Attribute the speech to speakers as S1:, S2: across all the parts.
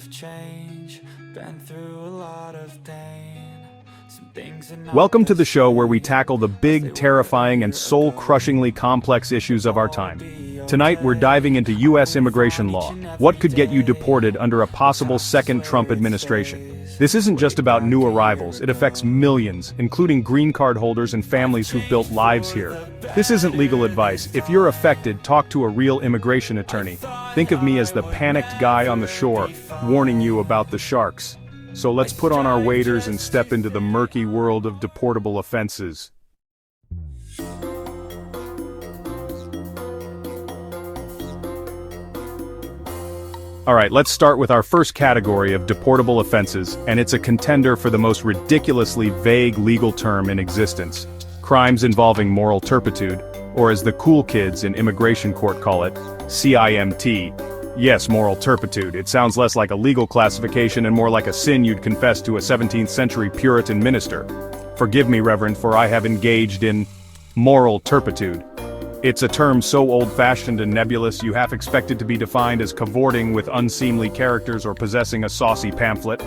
S1: of change, been through a lot of pain. Some things are not
S2: Welcome to the show where we tackle the big, terrifying, and soul-crushingly complex issues of our time. Tonight we're diving into U.S. immigration law. What could get you deported under a possible second Trump administration? This isn't just about new arrivals, it affects millions, including green card holders and families who've built lives here. This isn't legal advice. If you're affected, talk to a real immigration attorney. Think of me as the panicked guy on the shore, warning you about the sharks. So let's put on our waders and step into the murky world of deportable offenses. Alright, let's start with our first category of deportable offenses, and it's a contender for the most ridiculously vague legal term in existence. Crimes Involving Moral Turpitude, or as the cool kids in immigration court call it, CIMT. Yes, moral turpitude. It sounds less like a legal classification and more like a sin you'd confess to a 17th century Puritan minister. Forgive me, Reverend, for I have engaged in moral turpitude. It's a term so old-fashioned and nebulous you half expect it to be defined as cavorting with unseemly characters or possessing a saucy pamphlet.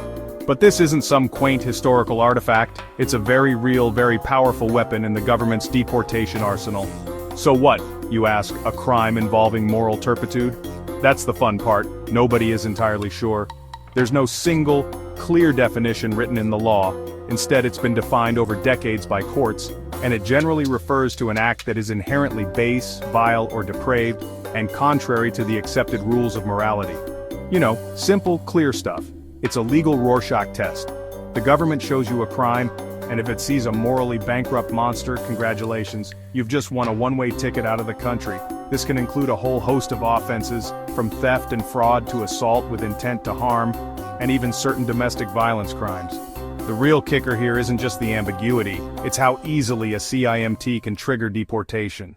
S2: But this isn't some quaint historical artifact. It's a very real, very powerful weapon in the government's deportation arsenal. So what, you ask, a crime involving moral turpitude? That's the fun part. Nobody is entirely sure. There's no single, clear definition written in the law. Instead, it's been defined over decades by courts, and it generally refers to an act that is inherently base, vile, or depraved, and contrary to the accepted rules of morality. You know, simple, clear stuff. It's a legal Rorschach test. The government shows you a crime, and if it sees a morally bankrupt monster, congratulations, you've just won a one-way ticket out of the country. This can include a whole host of offenses, from theft and fraud to assault with intent to harm, and even certain domestic violence crimes. The real kicker here isn't just the ambiguity, it's how easily a CIMT can trigger deportation.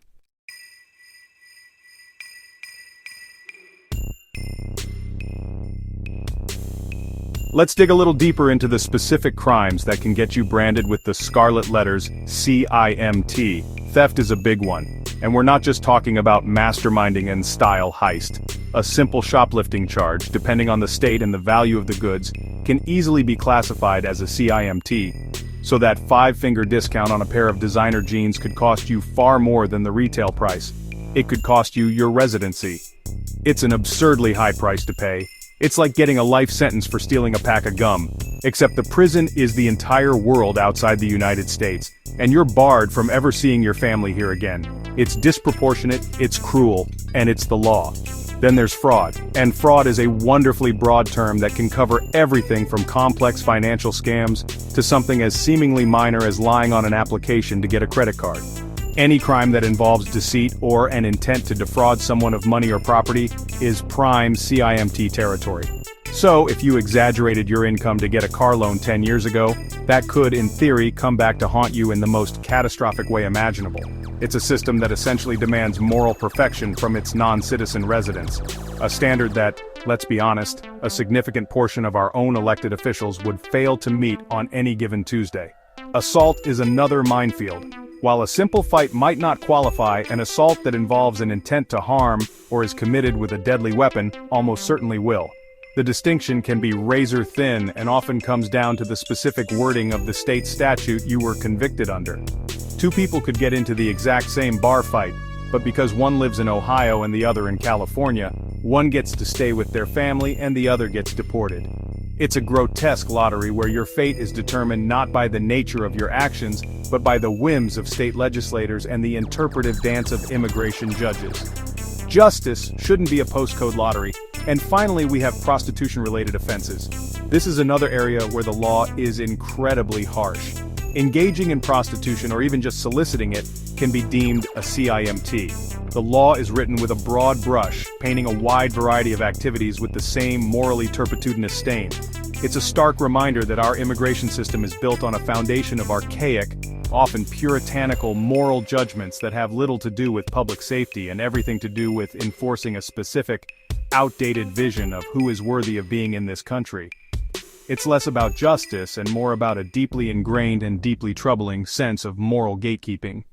S2: Let's dig a little deeper into the specific crimes that can get you branded with the scarlet letters CIMT. Theft is a big one, and we're not just talking about masterminding and style heist. A simple shoplifting charge, depending on the state and the value of the goods, can easily be classified as a CIMT. So that 5-finger discount on a pair of designer jeans could cost you far more than the retail price. It could cost you your residency. It's an absurdly high price to pay. It's like getting a life sentence for stealing a pack of gum. Except the prison is the entire world outside the United States, and you're barred from ever seeing your family here again. It's disproportionate, it's cruel, and it's the law. Then there's fraud, and fraud is a wonderfully broad term that can cover everything from complex financial scams to something as seemingly minor as lying on an application to get a credit card. Any crime that involves deceit or an intent to defraud someone of money or property is prime CIMT territory. So, if you exaggerated your income to get a car loan 10 years ago, that could, in theory, come back to haunt you in the most catastrophic way imaginable. It's a system that essentially demands moral perfection from its non-citizen residents. A standard that, let's be honest, a significant portion of our own elected officials would fail to meet on any given Tuesday. Assault is another minefield. While a simple fight might not qualify, an assault that involves an intent to harm or is committed with a deadly weapon almost certainly will. The distinction can be razor thin and often comes down to the specific wording of the state statute you were convicted under. Two people could get into the exact same bar fight, but because one lives in Ohio and the other in California, one gets to stay with their family and the other gets deported. It's a grotesque lottery where your fate is determined not by the nature of your actions, but by the whims of state legislators and the interpretive dance of immigration judges. Justice shouldn't be a postcode lottery. And finally, we have prostitution-related offenses. This is another area where the law is incredibly harsh. Engaging in prostitution or even just soliciting it can be deemed a CIMT. The law is written with a broad brush, painting a wide variety of activities with the same morally turpitudinous stain. It's a stark reminder that our immigration system is built on a foundation of archaic, often puritanical moral judgments that have little to do with public safety and everything to do with enforcing a specific, outdated vision of who is worthy of being in this country. It's less about justice and more about a deeply ingrained and deeply troubling sense of moral gatekeeping.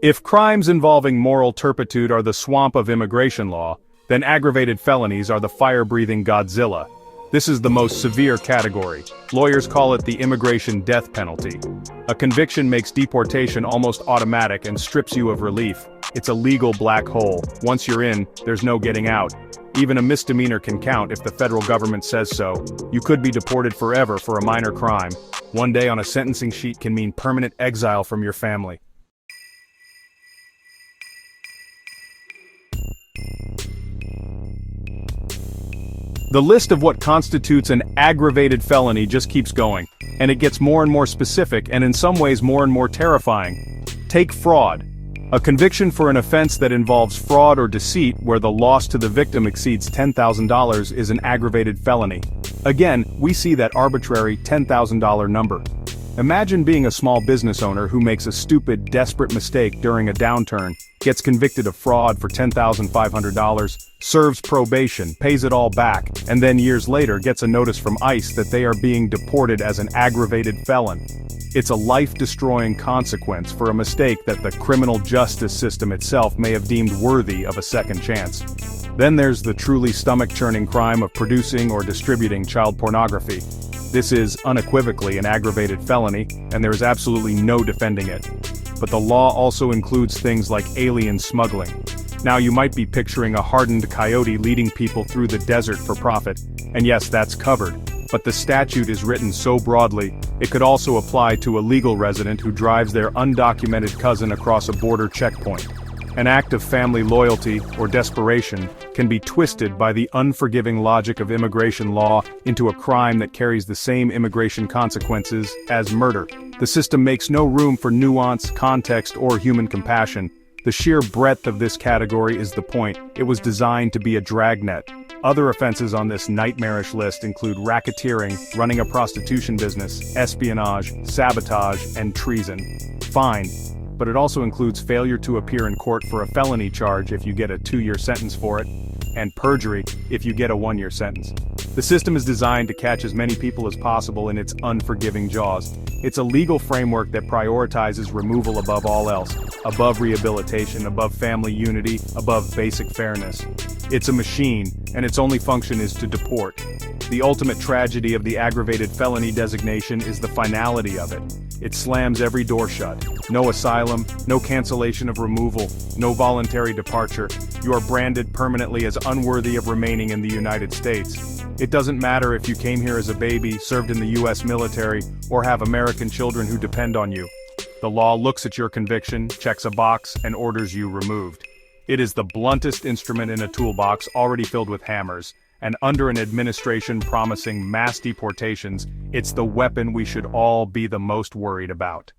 S2: If crimes involving moral turpitude are the swamp of immigration law, then aggravated felonies are the fire-breathing Godzilla. This is the most severe category. Lawyers call it the immigration death penalty. A conviction makes deportation almost automatic and strips you of relief. It's a legal black hole. Once you're in, there's no getting out. Even a misdemeanor can count if the federal government says so. You could be deported forever for a minor crime. One day on a sentencing sheet can mean permanent exile from your family. The list of what constitutes an aggravated felony just keeps going, and it gets more and more specific and in some ways more and more terrifying. Take fraud. A conviction for an offense that involves fraud or deceit where the loss to the victim exceeds $10,000 is an aggravated felony. Again, we see that arbitrary $10,000 number. Imagine being a small business owner who makes a stupid, desperate mistake during a downturn, gets convicted of fraud for $10,500, serves probation, pays it all back, and then years later gets a notice from ICE that they are being deported as an aggravated felon. It's a life-destroying consequence for a mistake that the criminal justice system itself may have deemed worthy of a second chance. Then there's the truly stomach-churning crime of producing or distributing child pornography. This is unequivocally an aggravated felony, and there is absolutely no defending it. But the law also includes things like alien smuggling. Now you might be picturing a hardened coyote leading people through the desert for profit, and yes, that's covered. But the statute is written so broadly, it could also apply to a legal resident who drives their undocumented cousin across a border checkpoint. An act of family loyalty or desperation can be twisted by the unforgiving logic of immigration law into a crime that carries the same immigration consequences as murder. The system makes no room for nuance, context, or human compassion. The sheer breadth of this category is the point. It was designed to be a dragnet. Other offenses on this nightmarish list include racketeering, running a prostitution business, espionage, sabotage, and treason. Fine. But it also includes failure to appear in court for a felony charge if you get a 2-year sentence for it, and perjury if you get a 1-year sentence. The system is designed to catch as many people as possible in its unforgiving jaws. It's a legal framework that prioritizes removal above all else, above rehabilitation, above family unity, above basic fairness. It's a machine, and its only function is to deport. The ultimate tragedy of the aggravated felony designation is the finality of it. It slams every door shut. No asylum, no cancellation of removal, no voluntary departure. You are branded permanently as unworthy of remaining in the United States. It doesn't matter if you came here as a baby, served in the US military, or have American children who depend on you. The law looks at your conviction, checks a box, and orders you removed. It is the bluntest instrument in a toolbox already filled with hammers. And under an administration promising mass deportations, it's the weapon we should all be the most worried about.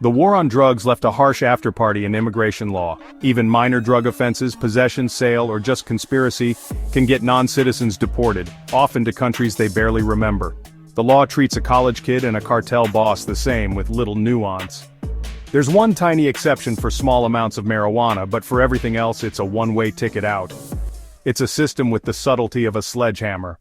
S2: The war on drugs left a harsh afterparty in immigration law. Even minor drug offenses, possession, sale, or just conspiracy can get non-citizens deported, often to countries they barely remember. The law treats a college kid and a cartel boss the same with little nuance. There's one tiny exception for small amounts of marijuana, but for everything else it's a one-way ticket out. It's a system with the subtlety of a sledgehammer.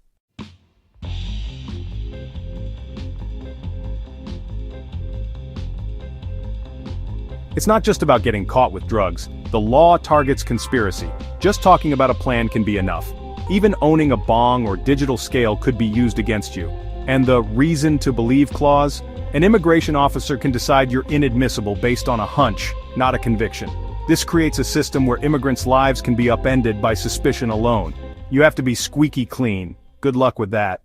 S2: It's not just about getting caught with drugs. The law targets conspiracy. Just talking about a plan can be enough. Even owning a bong or digital scale could be used against you. And the reason to believe clause? An immigration officer can decide you're inadmissible based on a hunch, not a conviction. This creates a system where immigrants' lives can be upended by suspicion alone. You have to be squeaky clean. Good luck with that.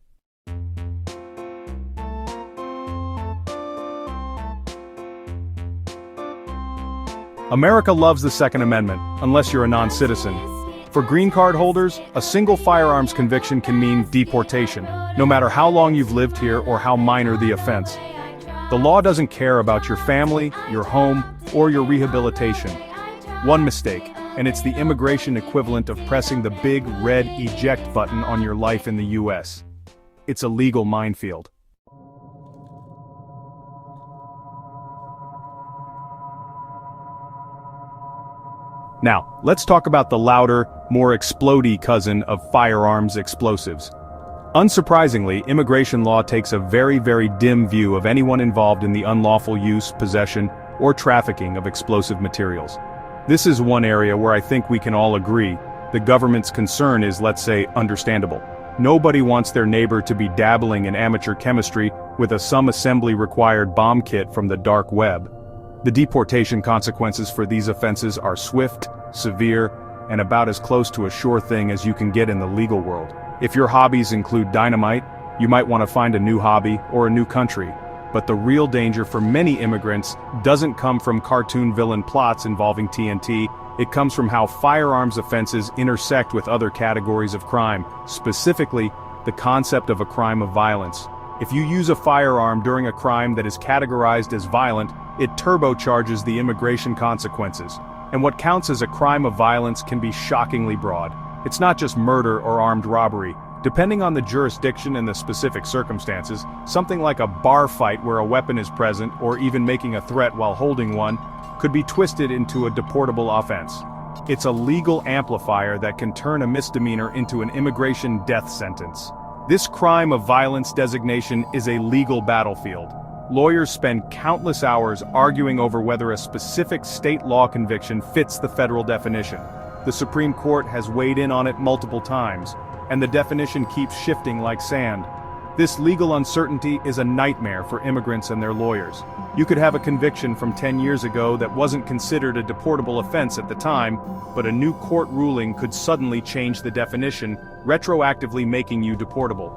S2: America loves the Second Amendment, unless you're a non-citizen. For green card holders, a single firearms conviction can mean deportation, no matter how long you've lived here or how minor the offense. The law doesn't care about your family, your home, or your rehabilitation. One mistake, and it's the immigration equivalent of pressing the big red eject button on your life in the US. It's a legal minefield. Now, let's talk about the louder, more explodey cousin of firearms explosives. Unsurprisingly, immigration law takes a very, very dim view of anyone involved in the unlawful use, possession, or trafficking of explosive materials. This is one area where I think we can all agree the government's concern is, let's say, understandable. Nobody wants their neighbor to be dabbling in amateur chemistry with a some assembly required bomb kit from the dark web. The deportation consequences for these offenses are swift, severe, and about as close to a sure thing as you can get in the legal world. If your hobbies include dynamite, you might want to find a new hobby or a new country. But the real danger for many immigrants doesn't come from cartoon villain plots involving TNT, it comes from how firearms offenses intersect with other categories of crime, specifically, the concept of a crime of violence. If you use a firearm during a crime that is categorized as violent, it turbocharges the immigration consequences. And what counts as a crime of violence can be shockingly broad. It's not just murder or armed robbery. Depending on the jurisdiction and the specific circumstances, something like a bar fight where a weapon is present, or even making a threat while holding one, could be twisted into a deportable offense. It's a legal amplifier that can turn a misdemeanor into an immigration death sentence. This crime of violence designation is a legal battlefield. Lawyers spend countless hours arguing over whether a specific state law conviction fits the federal definition. The Supreme Court has weighed in on it multiple times, and the definition keeps shifting like sand. This legal uncertainty is a nightmare for immigrants and their lawyers. You could have a conviction from 10 years ago that wasn't considered a deportable offense at the time, but a new court ruling could suddenly change the definition, retroactively making you deportable.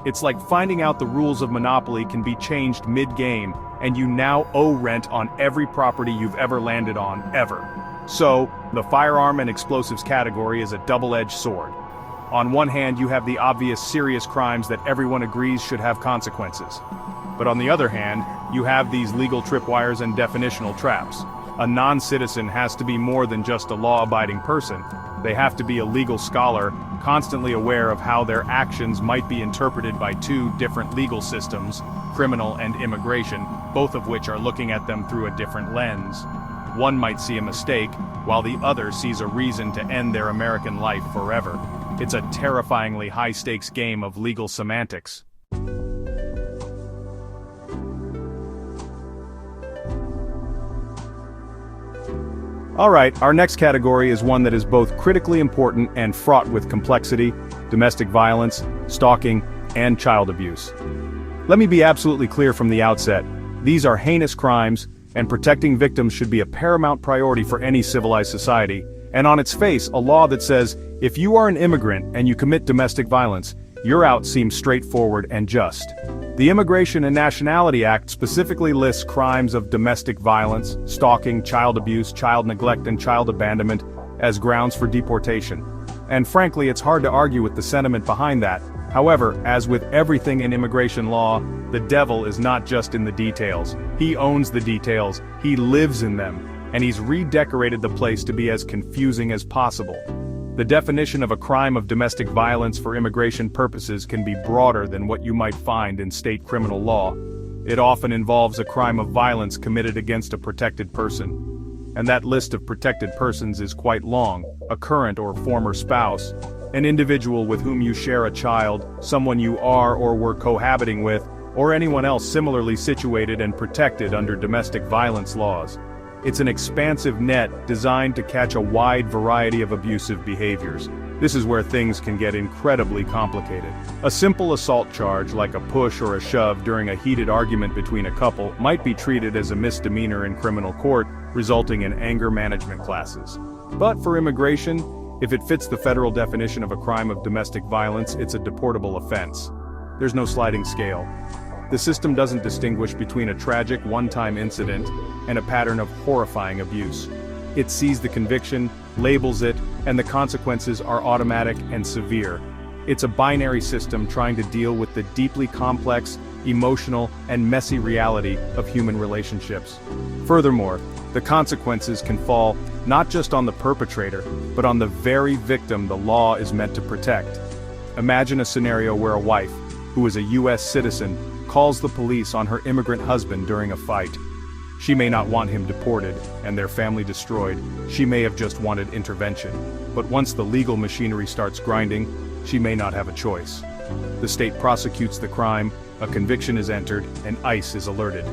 S2: It's like finding out the rules of monopoly can be changed mid-game, and you now owe rent on every property you've ever landed on, ever. So, the firearm and explosives category is a double-edged sword. On one hand, you have the obvious serious crimes that everyone agrees should have consequences. But on the other hand, you have these legal tripwires and definitional traps. A non-citizen has to be more than just a law-abiding person. They have to be a legal scholar, constantly aware of how their actions might be interpreted by two different legal systems, criminal and immigration, both of which are looking at them through a different lens. One might see a mistake, while the other sees a reason to end their American life forever. It's a terrifyingly high-stakes game of legal semantics. Alright, our next category is one that is both critically important and fraught with complexity: domestic violence, stalking, and child abuse. Let me be absolutely clear from the outset. These are heinous crimes, and protecting victims should be a paramount priority for any civilized society. And on its face, a law that says, if you are an immigrant and you commit domestic violence, your out seems straightforward and just. The Immigration and Nationality Act specifically lists crimes of domestic violence, stalking, child abuse, child neglect, and child abandonment as grounds for deportation. And frankly, it's hard to argue with the sentiment behind that. However, as with everything in immigration law, the devil is not just in the details. He owns the details, he lives in them, and he's redecorated the place to be as confusing as possible. The definition of a crime of domestic violence for immigration purposes can be broader than what you might find in state criminal law. It often involves a crime of violence committed against a protected person. And that list of protected persons is quite long: a current or former spouse, an individual with whom you share a child, someone you are or were cohabiting with, or anyone else similarly situated and protected under domestic violence laws. It's an expansive net designed to catch a wide variety of abusive behaviors. This is where things can get incredibly complicated. A simple assault charge, like a push or a shove during a heated argument between a couple, might be treated as a misdemeanor in criminal court, resulting in anger management classes. But for immigration, if it fits the federal definition of a crime of domestic violence, it's a deportable offense. There's no sliding scale. The system doesn't distinguish between a tragic one-time incident and a pattern of horrifying abuse. It sees the conviction, labels it, and the consequences are automatic and severe. It's a binary system trying to deal with the deeply complex, emotional, and messy reality of human relationships. Furthermore, the consequences can fall not just on the perpetrator, but on the very victim the law is meant to protect. Imagine a scenario where a wife, who is a U.S. citizen, calls the police on her immigrant husband during a fight. She may not want him deported and their family destroyed. She may have just wanted intervention. But once the legal machinery starts grinding, she may not have a choice. The state prosecutes the crime, a conviction is entered, and ICE is alerted.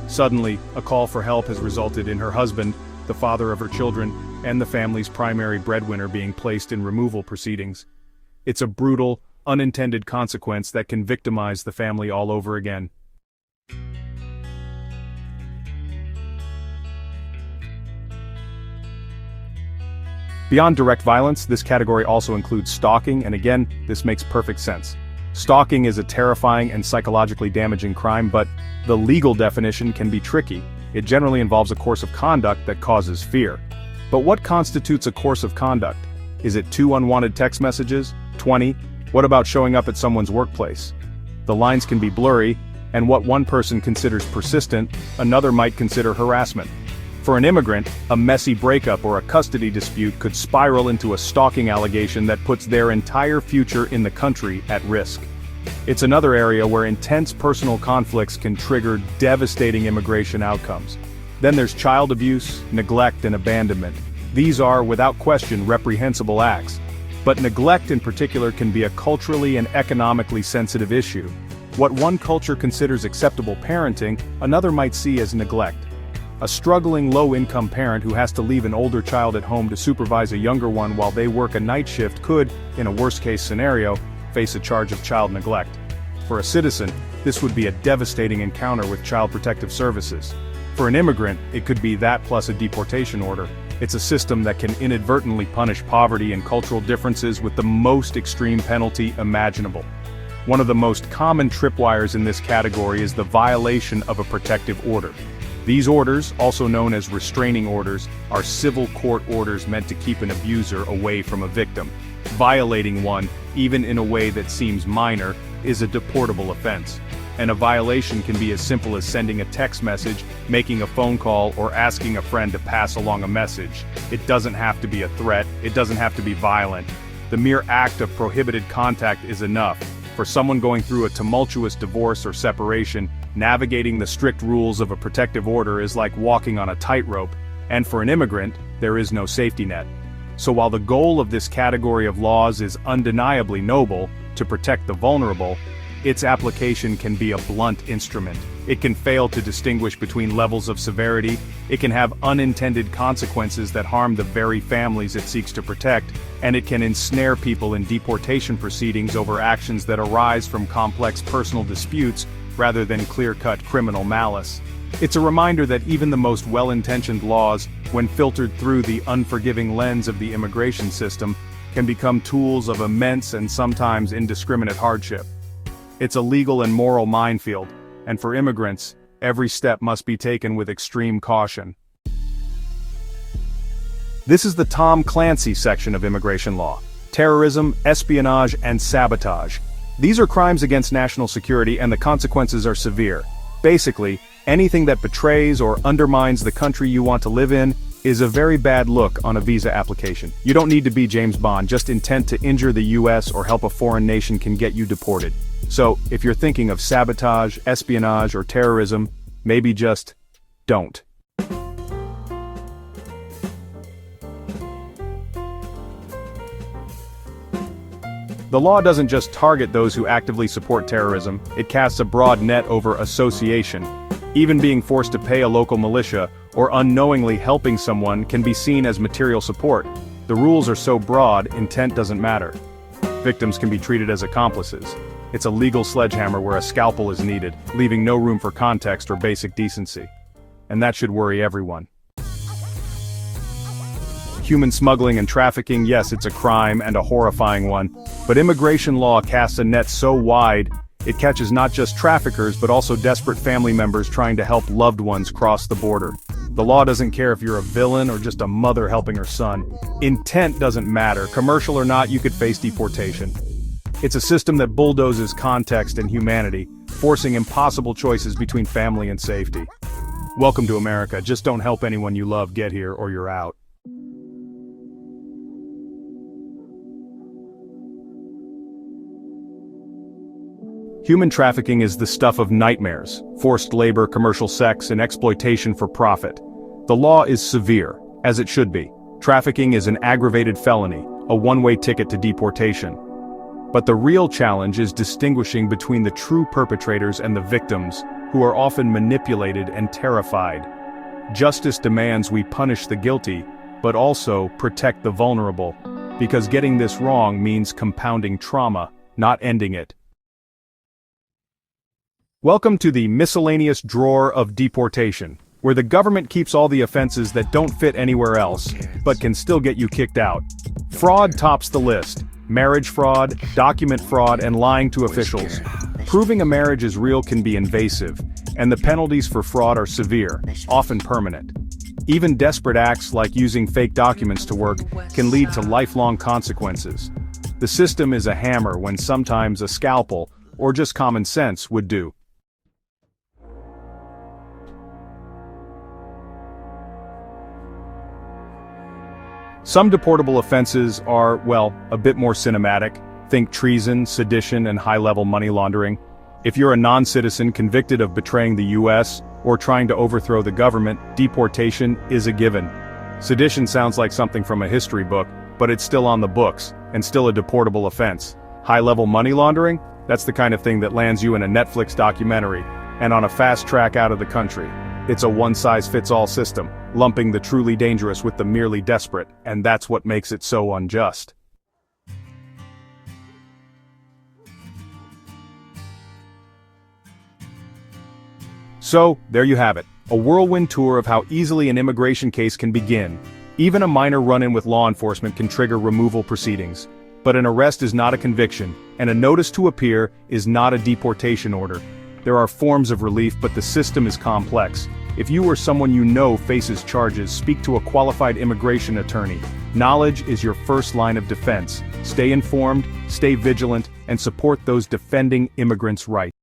S2: Suddenly, a call for help has resulted in her husband, the father of her children, and the family's primary breadwinner being placed in removal proceedings. It's a brutal, unintended consequence that can victimize the family all over again. Beyond direct violence, this category also includes stalking, and again, this makes perfect sense. Stalking is a terrifying and psychologically damaging crime, but the legal definition can be tricky. It generally involves a course of conduct that causes fear. But what constitutes a course of conduct? Is it 2 unwanted text messages? 20? What about showing up at someone's workplace? The lines can be blurry, and what one person considers persistent, another might consider harassment. For an immigrant, a messy breakup or a custody dispute could spiral into a stalking allegation that puts their entire future in the country at risk. It's another area where intense personal conflicts can trigger devastating immigration outcomes. Then there's child abuse, neglect, and abandonment. These are, without question, reprehensible acts. But neglect in particular can be a culturally and economically sensitive issue. What one culture considers acceptable parenting, another might see as neglect. A struggling low-income parent who has to leave an older child at home to supervise a younger one while they work a night shift could, in a worst-case scenario, face a charge of child neglect. For a citizen, this would be a devastating encounter with Child Protective Services. For an immigrant, it could be that plus a deportation order. It's a system that can inadvertently punish poverty and cultural differences with the most extreme penalty imaginable. One of the most common tripwires in this category is the violation of a protective order. These orders, also known as restraining orders, are civil court orders meant to keep an abuser away from a victim. Violating one, even in a way that seems minor, is a deportable offense. And a violation can be as simple as sending a text message, making a phone call, or asking a friend to pass along a message. It doesn't have to be a threat, it doesn't have to be violent. The mere act of prohibited contact is enough. For someone going through a tumultuous divorce or separation, navigating the strict rules of a protective order is like walking on a tightrope, and for an immigrant, there is no safety net. So while the goal of this category of laws is undeniably noble, to protect the vulnerable, its application can be a blunt instrument. It can fail to distinguish between levels of severity, it can have unintended consequences that harm the very families it seeks to protect, and it can ensnare people in deportation proceedings over actions that arise from complex personal disputes rather than clear-cut criminal malice. It's a reminder that even the most well-intentioned laws, when filtered through the unforgiving lens of the immigration system, can become tools of immense and sometimes indiscriminate hardship. It's a legal and moral minefield, and for immigrants, every step must be taken with extreme caution. This is the Tom Clancy section of immigration law: terrorism, espionage, and sabotage. These are crimes against national security, and the consequences are severe. Basically, anything that betrays or undermines the country you want to live in is a very bad look on a visa application. You don't need to be James Bond, just intent to injure the US or help a foreign nation can get you deported. So, if you're thinking of sabotage, espionage, or terrorism, maybe just don't. The law doesn't just target those who actively support terrorism, it casts a broad net over association. Even being forced to pay a local militia, or unknowingly helping someone, can be seen as material support. The rules are so broad, intent doesn't matter. Victims can be treated as accomplices. It's a legal sledgehammer where a scalpel is needed, leaving no room for context or basic decency. And that should worry everyone. Human smuggling and trafficking, yes, it's a crime and a horrifying one, but immigration law casts a net so wide, it catches not just traffickers but also desperate family members trying to help loved ones cross the border. The law doesn't care if you're a villain or just a mother helping her son. Intent doesn't matter. Commercial or not, you could face deportation. It's a system that bulldozes context and humanity, forcing impossible choices between family and safety. Welcome to America. Just don't help anyone you love get here or you're out. Human trafficking is the stuff of nightmares: forced labor, commercial sex, and exploitation for profit. The law is severe, as it should be. Trafficking is an aggravated felony, a one-way ticket to deportation. But the real challenge is distinguishing between the true perpetrators and the victims, who are often manipulated and terrified. Justice demands we punish the guilty, but also protect the vulnerable, because getting this wrong means compounding trauma, not ending it. Welcome to the miscellaneous drawer of deportation, where the government keeps all the offenses that don't fit anywhere else, but can still get you kicked out. Fraud tops the list. Marriage fraud, document fraud, and lying to officials. Proving a marriage is real can be invasive, and the penalties for fraud are severe, often permanent. Even desperate acts like using fake documents to work can lead to lifelong consequences. The system is a hammer when sometimes a scalpel, or just common sense, would do. Some deportable offenses are, well, a bit more cinematic. Think treason, sedition, and high-level money laundering. If you're a non-citizen convicted of betraying the US or trying to overthrow the government, deportation is a given. Sedition sounds like something from a history book, but it's still on the books, and still a deportable offense. High-level money laundering? That's the kind of thing that lands you in a Netflix documentary, and on a fast track out of the country. It's a one-size-fits-all system, lumping the truly dangerous with the merely desperate, and that's what makes it so unjust. So, there you have it, a whirlwind tour of how easily an immigration case can begin. Even a minor run-in with law enforcement can trigger removal proceedings. But an arrest is not a conviction, and a notice to appear is not a deportation order. There are forms of relief, but the system is complex. If you or someone you know faces charges, speak to a qualified immigration attorney. Knowledge is your first line of defense. Stay informed, stay vigilant, and support those defending immigrants' rights.